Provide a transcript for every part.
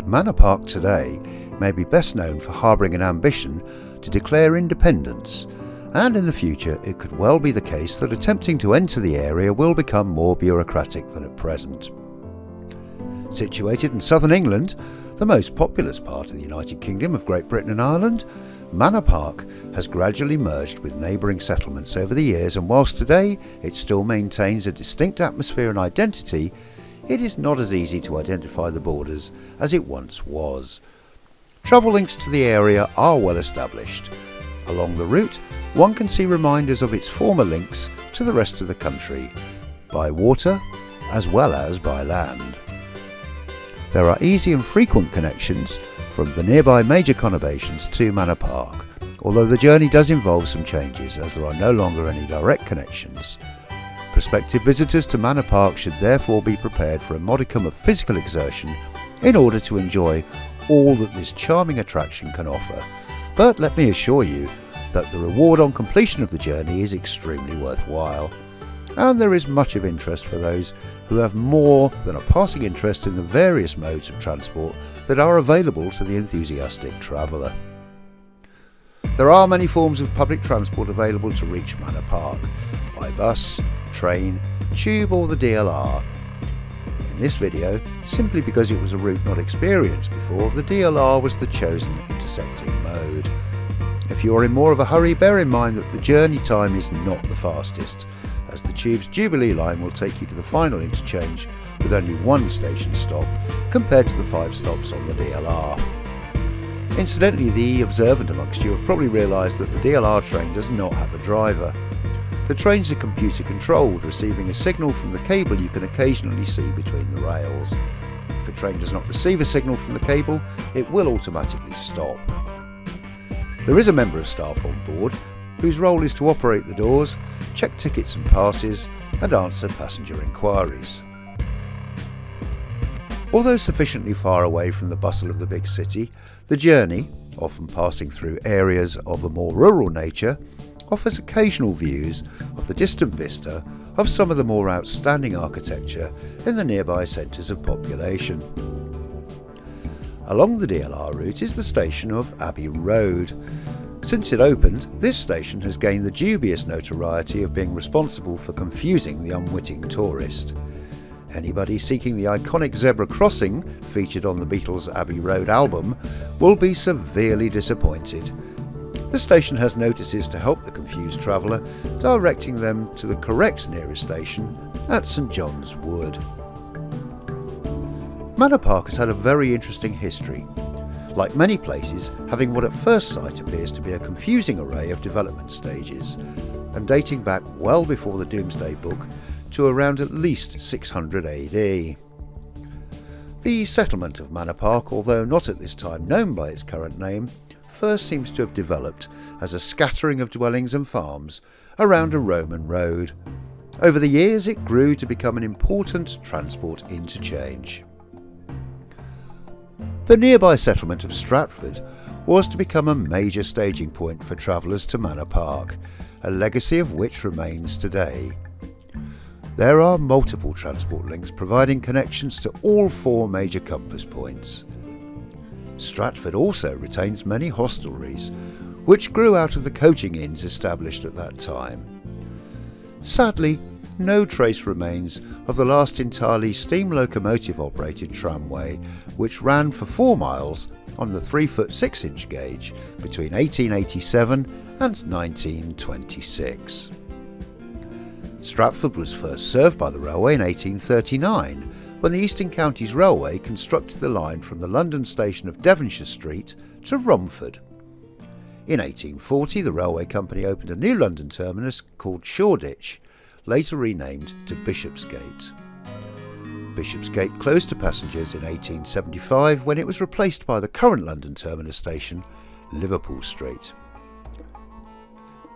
Manor Park today may be best known for harbouring an ambition to declare independence, and in the future it could well be the case that attempting to enter the area will become more bureaucratic than at present. Situated in southern England, the most populous part of the United Kingdom of Great Britain and Ireland, Manor Park has gradually merged with neighbouring settlements over the years, and whilst today it still maintains a distinct atmosphere and identity, it is not as easy to identify the borders as it once was. Travel links to the area are well established. Along the route, one can see reminders of its former links to the rest of the country, by water as well as by land. There are easy and frequent connections from the nearby major conurbations to Manor Park, although the journey does involve some changes as there are no longer any direct connections. Prospective visitors to Manor Park should therefore be prepared for a modicum of physical exertion in order to enjoy all that this charming attraction can offer. But let me assure you that the reward on completion of the journey is extremely worthwhile, and there is much of interest for those who have more than a passing interest in the various modes of transport that are available to the enthusiastic traveller. There are many forms of public transport available to reach Manor Park, by bus, train, tube or the DLR. In this video, simply because it was a route not experienced before, the DLR was the chosen intersecting mode. If you are in more of a hurry, bear in mind that the journey time is not the fastest, as the tube's Jubilee line will take you to the final interchange with only one station stop compared to the 5 stops on the DLR. Incidentally, the observant amongst you have probably realised that the DLR train does not have a driver. The trains are computer controlled, receiving a signal from the cable you can occasionally see between the rails. If a train does not receive a signal from the cable, it will automatically stop. There is a member of staff on board whose role is to operate the doors, check tickets and passes, and answer passenger inquiries. Although sufficiently far away from the bustle of the big city, the journey, often passing through areas of a more rural nature, offers occasional views of the distant vista of some of the more outstanding architecture in the nearby centres of population. Along the DLR route is the station of Abbey Road. Since it opened, this station has gained the dubious notoriety of being responsible for confusing the unwitting tourist. Anybody seeking the iconic zebra crossing featured on the Beatles' Abbey Road album will be severely disappointed. The station has notices to help the confused traveller, directing them to the correct nearest station at St John's Wood. Manor Park has had a very interesting history, like many places having what at first sight appears to be a confusing array of development stages, and dating back well before the Domesday Book to around at least 600 AD. The settlement of Manor Park, although not at this time known by its current name, first seems to have developed as a scattering of dwellings and farms around a Roman road. Over the years it grew to become an important transport interchange. The nearby settlement of Stratford was to become a major staging point for travellers to Manor Park, a legacy of which remains today. There are multiple transport links providing connections to all 4 major compass points. Stratford also retains many hostelries, which grew out of the coaching inns established at that time. Sadly, no trace remains of the last entirely steam locomotive operated tramway, which ran for 4 miles on the 3-foot 6-inch gauge between 1887 and 1926. Stratford was first served by the railway in 1839, when the Eastern Counties Railway constructed the line from the London station of Devonshire Street to Romford. In 1840, the railway company opened a new London terminus called Shoreditch, later renamed to Bishopsgate. Bishopsgate closed to passengers in 1875 when it was replaced by the current London terminus station, Liverpool Street.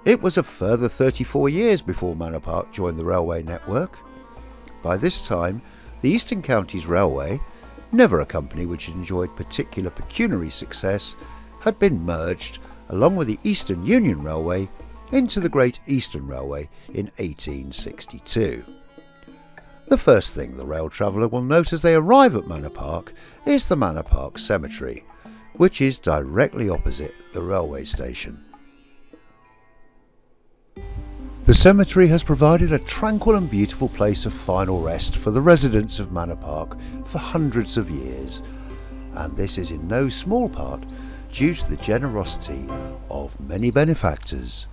It was a further 34 years before Manor Park joined the railway network. By this time, the Eastern Counties Railway, never a company which enjoyed particular pecuniary success, had been merged, along with the Eastern Union Railway, into the Great Eastern Railway in 1862. The first thing the rail traveller will note as they arrive at Manor Park is the Manor Park Cemetery, which is directly opposite the railway station. The cemetery has provided a tranquil and beautiful place of final rest for the residents of Manor Park for hundreds of years, and this is in no small part due to the generosity of many benefactors.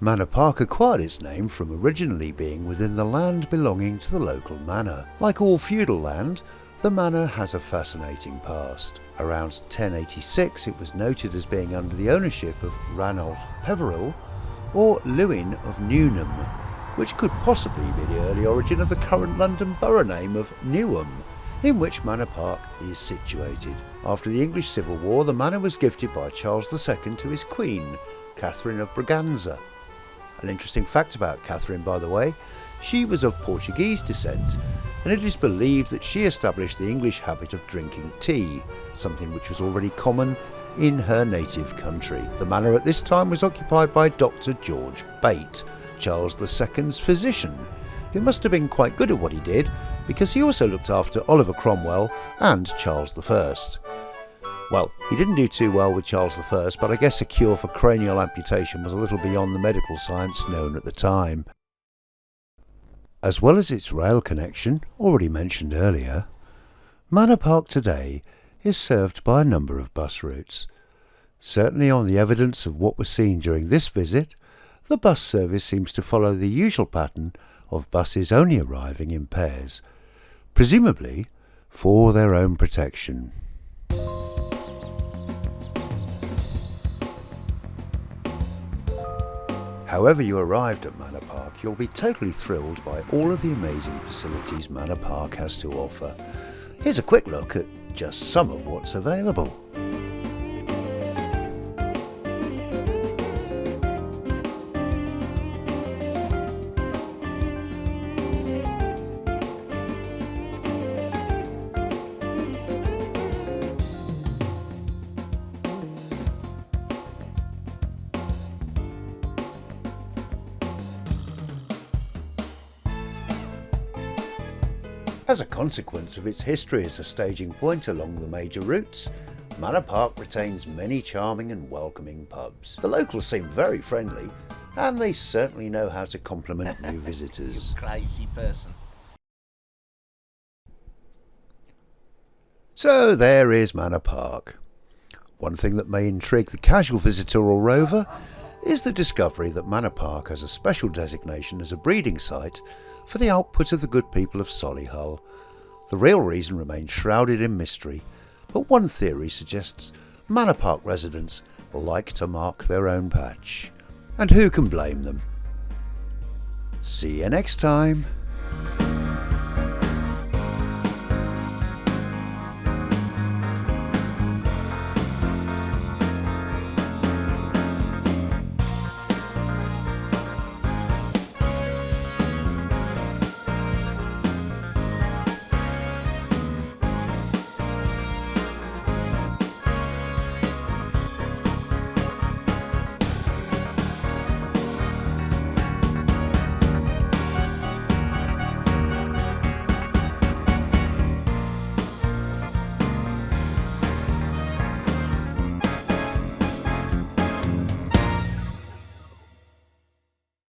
Manor Park acquired its name from originally being within the land belonging to the local manor. Like all feudal land, the manor has a fascinating past. Around 1086 it was noted as being under the ownership of Ranulph Peveril or Lewin of Newnham, which could possibly be the early origin of the current London borough name of Newham, in which Manor Park is situated. After the English Civil War, the manor was gifted by Charles II to his queen, Catherine of Braganza. An interesting fact about Catherine, by the way, she was of Portuguese descent, and it is believed that she established the English habit of drinking tea, something which was already common in her native country. The manor at this time was occupied by Dr. George Bate, Charles II's physician, who must have been quite good at what he did, because he also looked after Oliver Cromwell and Charles I. Well, he didn't do too well with Charles I, but I guess a cure for cranial amputation was a little beyond the medical science known at the time. As well as its rail connection, already mentioned earlier, Manor Park today is served by a number of bus routes. Certainly on the evidence of what was seen during this visit, the bus service seems to follow the usual pattern of buses only arriving in pairs, presumably for their own protection. However you arrived at Manor Park, you'll be totally thrilled by all of the amazing facilities Manor Park has to offer. Here's a quick look at just some of what's available. As a consequence of its history as a staging point along the major routes, Manor Park retains many charming and welcoming pubs. The locals seem very friendly, and they certainly know how to compliment new visitors. You crazy person. So there is Manor Park. One thing that may intrigue the casual visitor or rover is the discovery that Manor Park has a special designation as a breeding site for the output of the good people of Solihull. The real reason remains shrouded in mystery, but one theory suggests Manor Park residents like to mark their own patch. And who can blame them? See you next time.